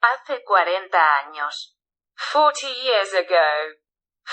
Hace 40 años. 40 years ago.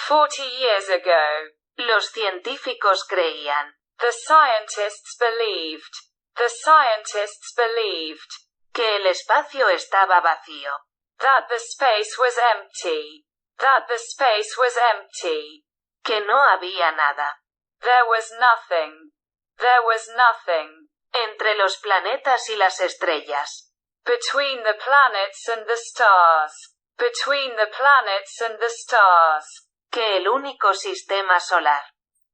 40 years ago. Los científicos creían. The scientists believed. The scientists believed. Que el espacio estaba vacío. That the space was empty. That the space was empty. Que no había nada. There was nothing. There was nothing. Entre los planetas y las estrellas. Between the planets and the stars. Between the planets and the stars. Que el único sistema solar.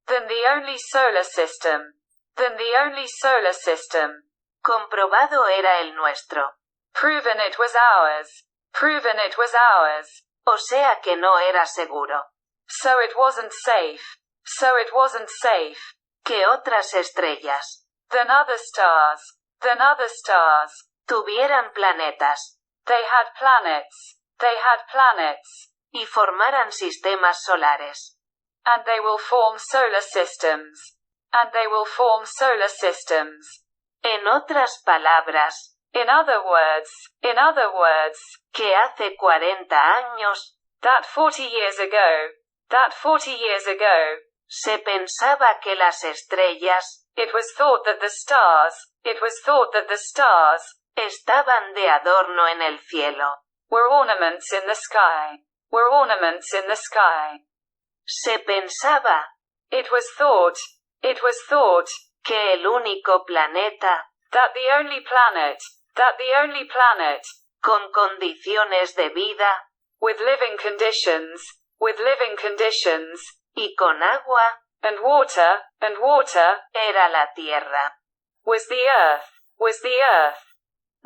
Than the only solar system. Than the only solar system. Comprobado era el nuestro. Proven it was ours. Proven it was ours. O sea que no era seguro. So it wasn't safe. So it wasn't safe. Que otras estrellas. Than other stars. Than other stars. Tuvieran planetas. They had planets. They had planets. Y formaran sistemas solares. And they will form solar systems. And they will form solar systems. En otras palabras. In other words. In other words. Que hace 40 años. That 40 years ago. That 40 years ago. Se pensaba que las estrellas. It was thought that the stars. It was thought that the stars. Estaban de adorno en el cielo. Were ornaments in the sky. Were ornaments in the sky. Se pensaba. It was thought. It was thought. Que el único planeta. That the only planet. That the only planet. Con condiciones de vida. With living conditions. With living conditions. Y con agua. And water. And water. Era la tierra. Was the earth. Was the earth.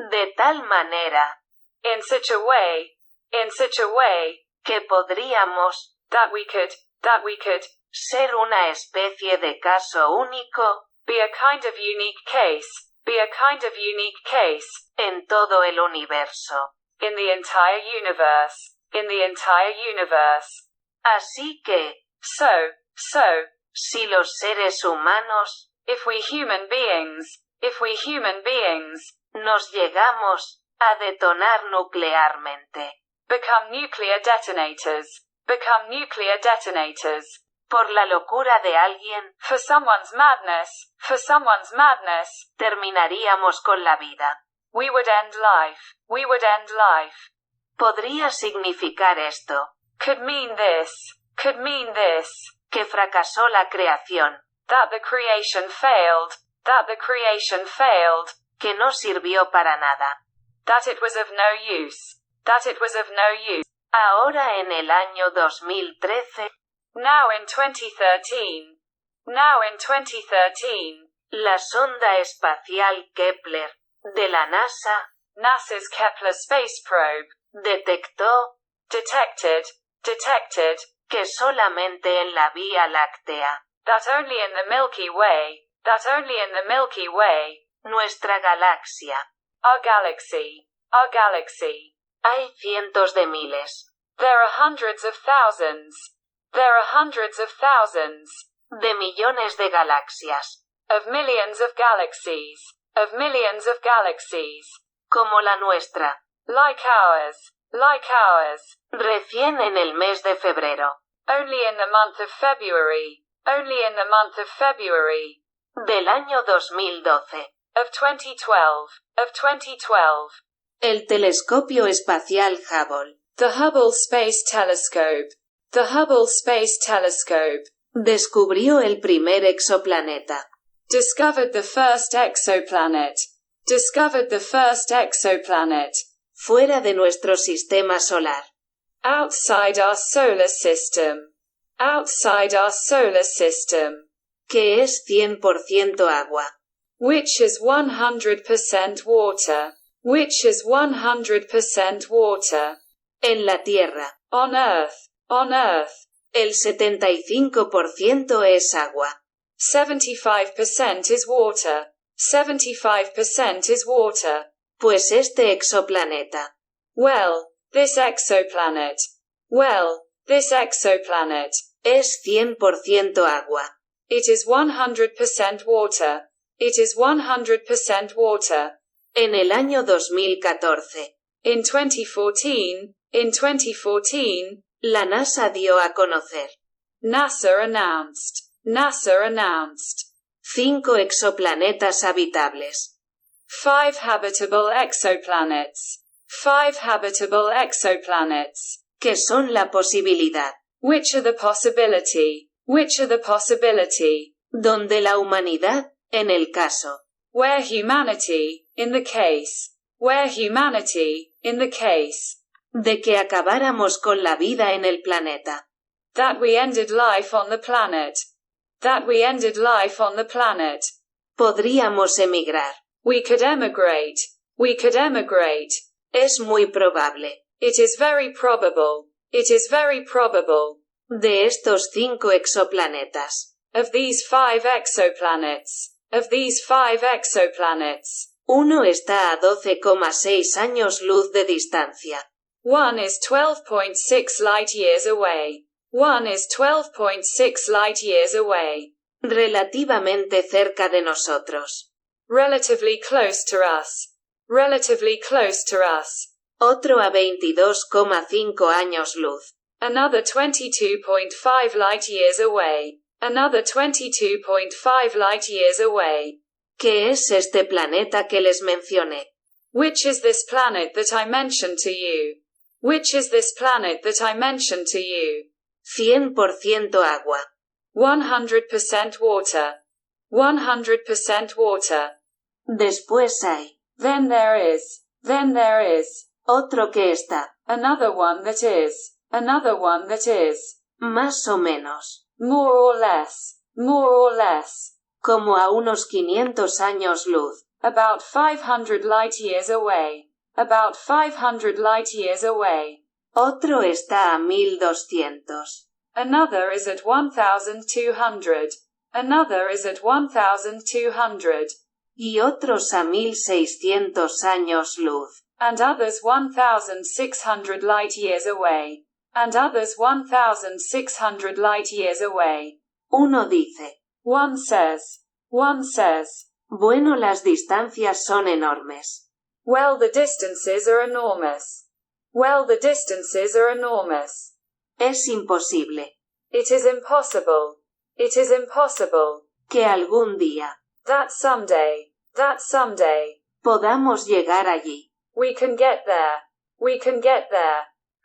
De tal manera. In such a way. In such a way. Que podríamos. That we could. Ser una especie de caso único. Be a kind of unique case. Be a kind of unique case. En todo el universo. In the entire universe. In the entire universe. Así que. So. Si los seres humanos. If we human beings. Nos llegamos. A detonar nuclearmente. Become nuclear detonators. Become nuclear detonators. Por la locura de alguien. For someone's madness. For someone's madness. Terminaríamos con la vida. We would end life. We would end life. Podría significar esto. Could mean this. Could mean this. Que fracasó la creación. That the creation failed. That the creation failed. Que no sirvió para nada. That it was of no use. That it was of no use. Ahora en el año 2013. Now in 2013. Now in 2013. La sonda espacial Kepler. De la NASA. NASA's Kepler space probe. Detected. Que solamente en la Vía Láctea. That only in the Milky Way. That only in the Milky Way. Nuestra galaxia. Our galaxy. Our galaxy. Hay cientos de miles. There are hundreds of thousands. There are hundreds of thousands. De millones de galaxias. Of millions of galaxies. Of millions of galaxies. Como la nuestra. Like ours. Like ours. Recién en el mes de febrero. Only in the month of February. Only in the month of February. Del año 2012. Of 2012. Of 2012. El telescopio espacial Hubble. The Hubble Space Telescope. The Hubble Space Telescope. Descubrió el primer exoplaneta. Discovered the first exoplanet. Discovered the first exoplanet. Fuera de nuestro sistema solar. Outside our solar system. Outside our solar system. Que es 100% agua. Which is 100% water. Which is 100% water. En la Tierra. On Earth. On Earth. El 75% es agua. 75% is water. 75% is water. Pues este exoplaneta. Well, this exoplanet. Well, this exoplanet. Es 100% agua. It is 100% water. It is 100% water. En el año 2014. In 2014, la NASA dio a conocer. NASA announced. 5 exoplanetas habitables. 5 habitable exoplanets. Que son la posibilidad. Which are the possibility? Donde la humanidad, en el caso. Where humanity, in the case. De que acabáramos con la vida en el planeta. That we ended life on the planet. Podríamos emigrar. We could emigrate. Es muy probable. It is very probable. De estos 5 exoplanetas. Of these 5 exoplanets. Uno está a 12,6 años luz de distancia. One is 12.6 light years away. Relativamente cerca de nosotros. Relatively close to us. Otro a 22,5 años luz. Another 22.5 light years away. ¿Qué es este planeta que les mencioné? Which is this planet that I mentioned to you? 100% agua. 100% water. Después hay. Then there is. Otro que está. Another one that is. Más o menos. More or less. Como a unos 500 años luz. About 500 light years away. Otro está a 1200. Another is at 1200. Y otros a 1600 años luz. And others 1600 light years away. Uno dice. One says. Bueno, las distancias son enormes. Well, the distances are enormous. Es imposible. It is impossible. Que algún día. That someday. Podamos llegar allí. We can get there.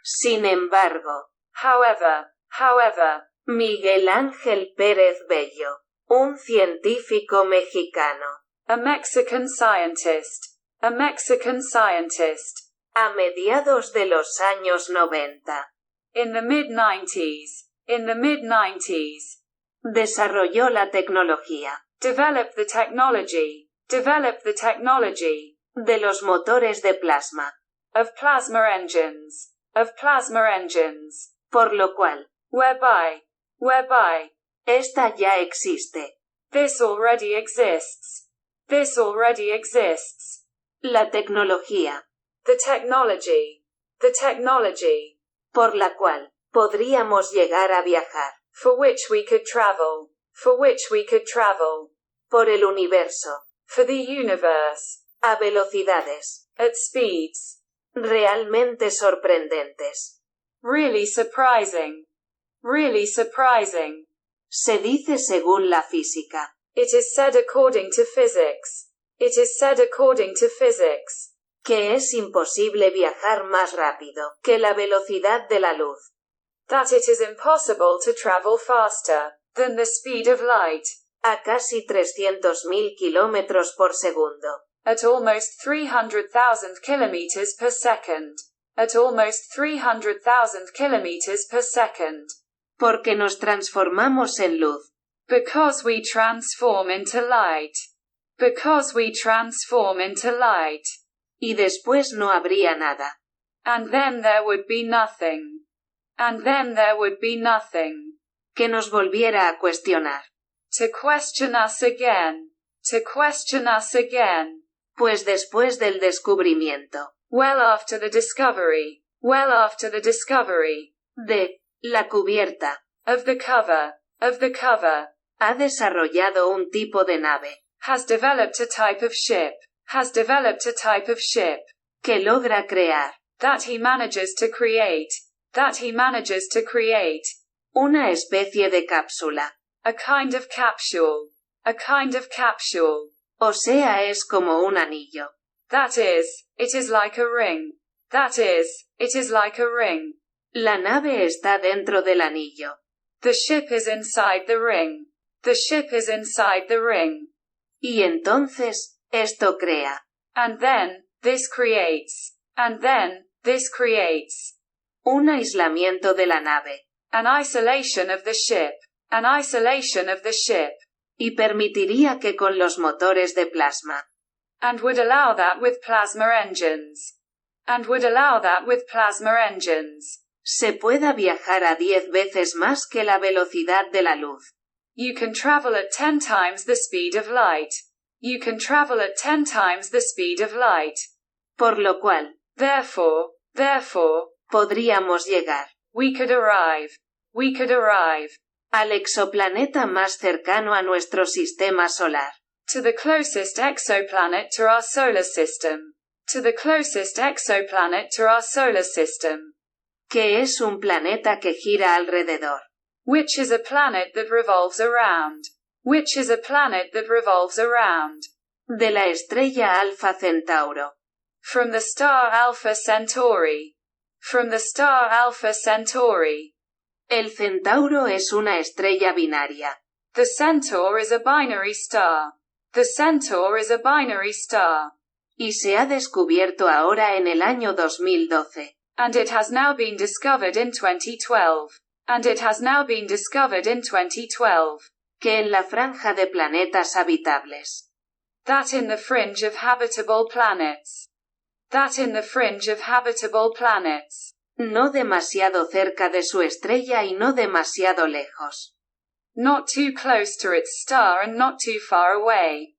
Sin embargo. However. Miguel Ángel Pérez Bello. Un científico mexicano. A Mexican scientist. A mediados de los años 90. In the mid-90s. Desarrolló la tecnología. Develop the technology. De los motores de plasma. Of plasma engines. Por lo cual. Whereby. Esta ya existe. This already exists. La tecnología. The technology. Por la cual podríamos llegar a viajar. For which we could travel. Por el universo. For the universe. A velocidades. At speeds. Realmente sorprendentes. Really surprising. Se dice según la física. It is said according to physics. Que es imposible viajar más rápido que la velocidad de la luz. That it is impossible to travel faster than the speed of light. A casi 300.000 kilómetros por segundo. At almost 300,000 kilometers per second. Porque nos transformamos en luz. Because we transform into light. Y después no habría nada. And then there would be nothing. Que nos volviera a cuestionar. To question us again. Pues después del descubrimiento. Well after the discovery. De la cubierta. Of the cover. Ha desarrollado un tipo de nave. Has developed a type of ship. que logra crear, that he manages to create, that he manages to create, una especie de cápsula, a kind of capsule, a kind of capsule, o sea, es como un anillo. that is, it is like a ring, that is, it is like a ring. La nave está dentro del anillo. The ship is inside the ring. The ship is inside the ring. Y entonces, esto crea. And then, this creates. And then, this creates. Un aislamiento de la nave. An isolation of the ship. An isolation of the ship. Y permitiría que con los motores de plasma. And would allow that with plasma engines. And would allow that with plasma engines. Se pueda viajar a 10 veces más que la velocidad de la luz. You can travel at 10 times the speed of light. You can travel at 10 times the speed of light. Por lo cual, Therefore, podríamos llegar. we could arrive Al exoplaneta más cercano a nuestro sistema solar. to the closest exoplanet to our solar system. To the closest exoplanet to our solar system. Que es un planeta que gira alrededor. Which is a planet that revolves around. Which is a planet that revolves around. De la estrella Alfa Centauro. From the star Alpha Centauri. From the star Alpha Centauri. El Centauro es una estrella binaria. The Centaur is a binary star. The Centaur is a binary star. Y se ha descubierto ahora en el año 2012. And it has now been discovered in 2012. And it has now been discovered in 2012. Que en la franja de planetas habitables. That in the fringe of habitable planets. That in the fringe of habitable planets. No demasiado cerca de su estrella y no demasiado lejos. Not too close to its star and not too far away.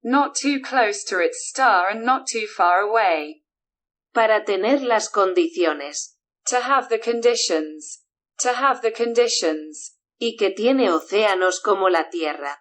Not too close to its star and not too far away. Para tener las condiciones. To have the conditions. To have the conditions. Y que tiene océanos como la Tierra.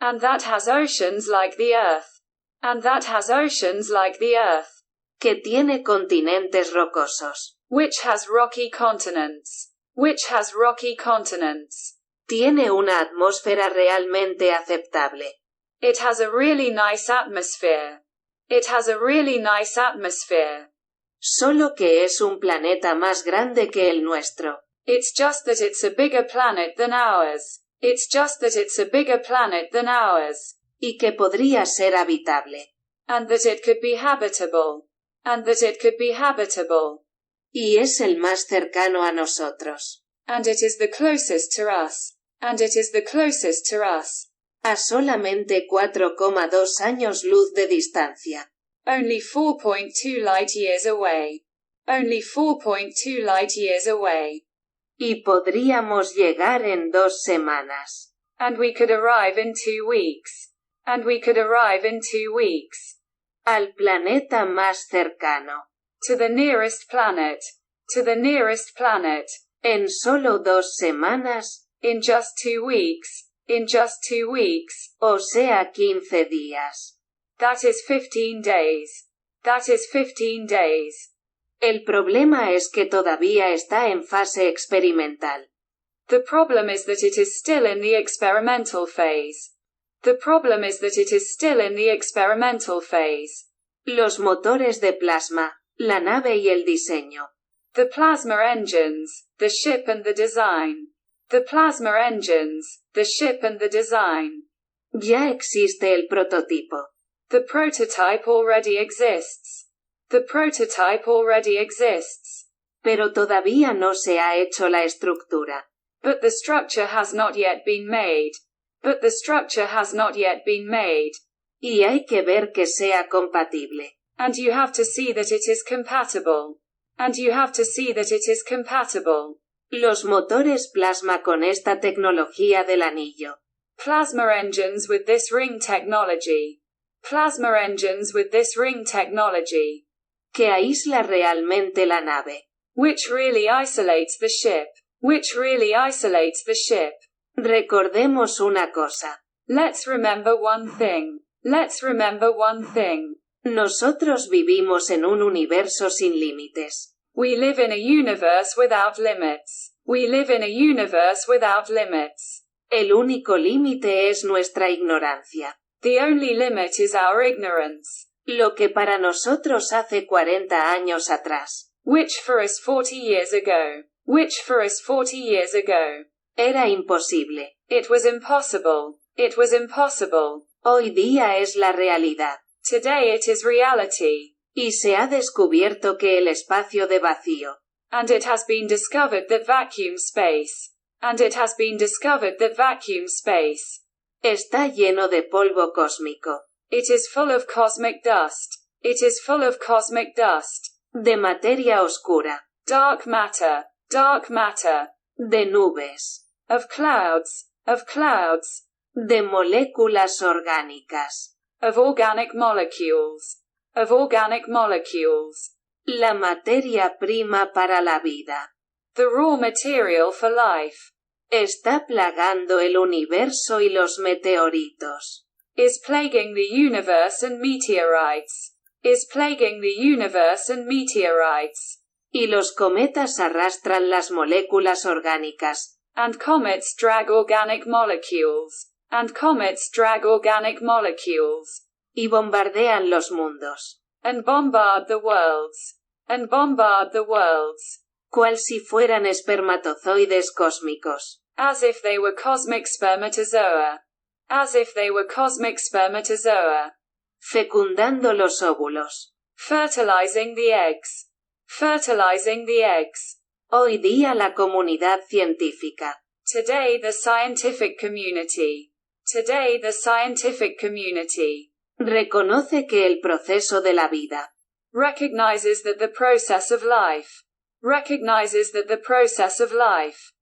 And that has oceans like the Earth. And that has oceans like the Earth. Que tiene continentes rocosos. Which has rocky continents. Which has rocky continents. Tiene una atmósfera realmente aceptable. It has a really nice atmosphere. It has a really nice atmosphere. Solo que es un planeta más grande que el nuestro. It's just that it's a bigger planet than ours. It's just that it's a bigger planet than ours. Y que podría ser habitable. And that it could be habitable. And that it could be habitable. Y es el más cercano a nosotros. And it is the closest to us. And it is the closest to us. A solamente 4,2 años luz de distancia. Only 4.2 light years away. Only 4.2 light years away. Y podríamos llegar en 2 semanas. And we could arrive in 2 weeks. And we could arrive in 2 weeks. Al planeta más cercano. To the nearest planet. To the nearest planet. En solo 2 semanas. In just 2 weeks. In just 2 weeks. O sea 15 días. That is 15 days. That is 15 days. El problema es que todavía está en fase experimental. The problem is that it is still in the experimental phase. The problem is that it is still in the experimental phase. Los motores de plasma, la nave y el diseño. The plasma engines, the ship and the design. The plasma engines, the ship and the design. Ya existe el prototipo. The prototype already exists. The prototype already exists. Pero todavía no se ha hecho la estructura. But the structure has not yet been made. But the structure has not yet been made. Y hay que ver que sea compatible. And you have to see that it is compatible. And you have to see that it is compatible. Los motores plasma con esta tecnología del anillo. Plasma engines with this ring technology. Plasma engines with this ring technology. Que aísla realmente la nave. Which really isolates the ship. Which really isolates the ship. Recordemos una cosa. Let's remember one thing. Let's remember one thing. Nosotros vivimos en un universo sin límites. We live in a universe without limits. We live in a universe without limits. El único límite es nuestra ignorancia. The only limit is our ignorance. Lo que para nosotros hace 40 años atrás. Which for us 40 years ago. Which for us 40 years ago. Era imposible. It was impossible. It was impossible. Hoy día es la realidad. Today it is reality. Y se ha descubierto que el espacio de vacío. And it has been discovered that vacuum space. And it has been discovered that vacuum space. Está lleno de polvo cósmico. It is full of cosmic dust. It is full of cosmic dust. De materia oscura. Dark matter. Dark matter. De nubes. Of clouds. Of clouds. De moléculas orgánicas. Of organic molecules. Of organic molecules. La materia prima para la vida. The raw material for life. Está plagando el universo y los meteoritos. Is plaguing the universe and meteorites. Is plaguing the universe and meteorites. Y los cometas arrastran las moléculas orgánicas. And comets drag organic molecules. And comets drag organic molecules. Y bombardean los mundos. And bombard the worlds. And bombard the worlds. Cual si fueran espermatozoides cósmicos. As if they were cosmic spermatozoa. As if they were cosmic spermatozoa. Fecundando los óvulos. Fertilizing the eggs. Fertilizing the eggs. Hoy día la comunidad científica. Today the scientific community. Today the scientific community. Reconoce que el proceso de la vida. Recognizes that the process of life. Recognizes that the process of life.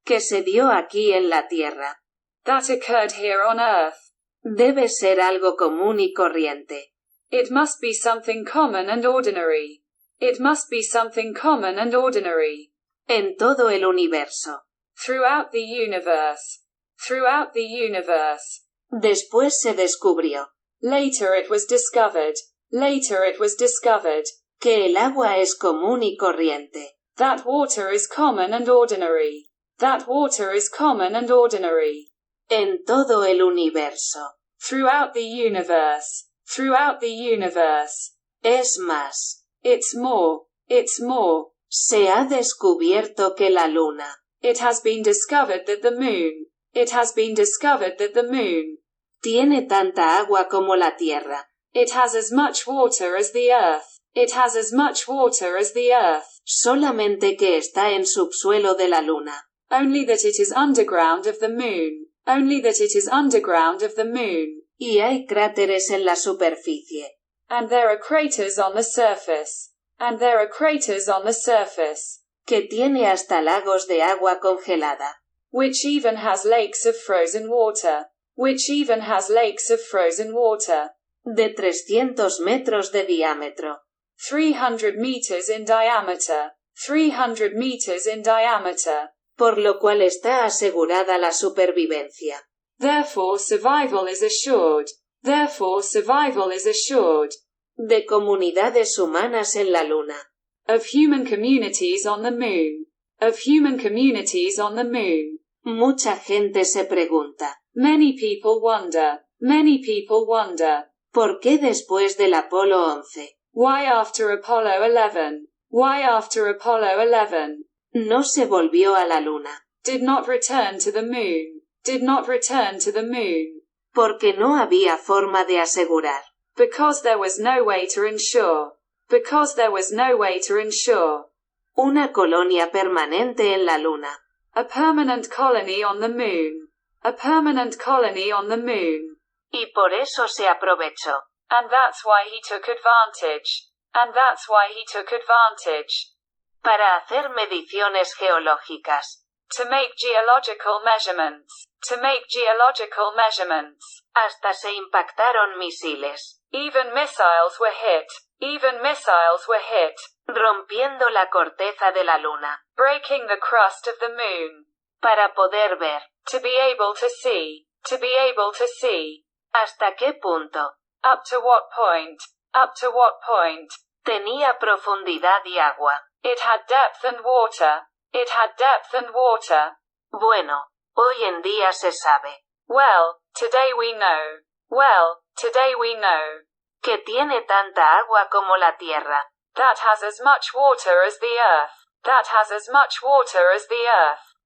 Que se dio aquí en la tierra. That occurred here on earth. Debe ser algo común y corriente. It must be something common and ordinary. It must be something common and ordinary. En todo el universo. Throughout the universe. Throughout the universe. Después se descubrió. Later it was discovered. Later it was discovered. Que el agua es común y corriente. That water is common and ordinary. That water is common and ordinary. En todo el universo. Throughout the universe. Throughout the universe. Es más. It's more. It's more. Se ha descubierto que la luna. It has been discovered that the moon. It has been discovered that the moon. Tiene tanta agua como la tierra. It has as much water as the earth. It has as much water as the earth. Solamente que está en subsuelo de la luna. Only that it is underground of the moon. Only that it is underground of the moon. Y hay cráteres en la superficie. And there are craters on the surface. And there are craters on the surface. Que tiene hasta lagos de agua congelada. Which even has lakes of frozen water. Which even has lakes of frozen water. De 300 metros de diámetro. 300 meters in diameter. 300 meters in diameter. Por lo cual está asegurada la supervivencia. Therefore survival is assured. Therefore survival is assured. De comunidades humanas en la luna. Of human communities on the moon. Of human communities on the moon. Mucha gente se pregunta. Many people wonder. Many people wonder. ¿Por qué después del Apolo 11? Why after Apollo 11? Why after Apollo 11? No se volvió a la luna. Did not return to the moon. Did not return to the moon. Porque no había forma de asegurar. Because there was no way to ensure. Because there was no way to ensure. Una colonia permanente en la luna. A permanent colony on the moon. A permanent colony on the moon. Y por eso se aprovechó. And that's why he took advantage. And that's why he took advantage. Para hacer mediciones geológicas. To make geological measurements. To make geological measurements. Hasta se impactaron misiles. Even missiles were hit. Even missiles were hit. Rompiendo la corteza de la luna. Breaking the crust of the moon. Para poder ver. To be able to see. To be able to see. ¿Hasta qué punto? Up to what point? Up to what point? Tenía profundidad y agua. It had depth and water. It had depth and water. Bueno, hoy en día se sabe. Well, today we know. Well, today we know. Que tiene tanta agua como la tierra. That has as much water as the earth. That has as much water as the earth.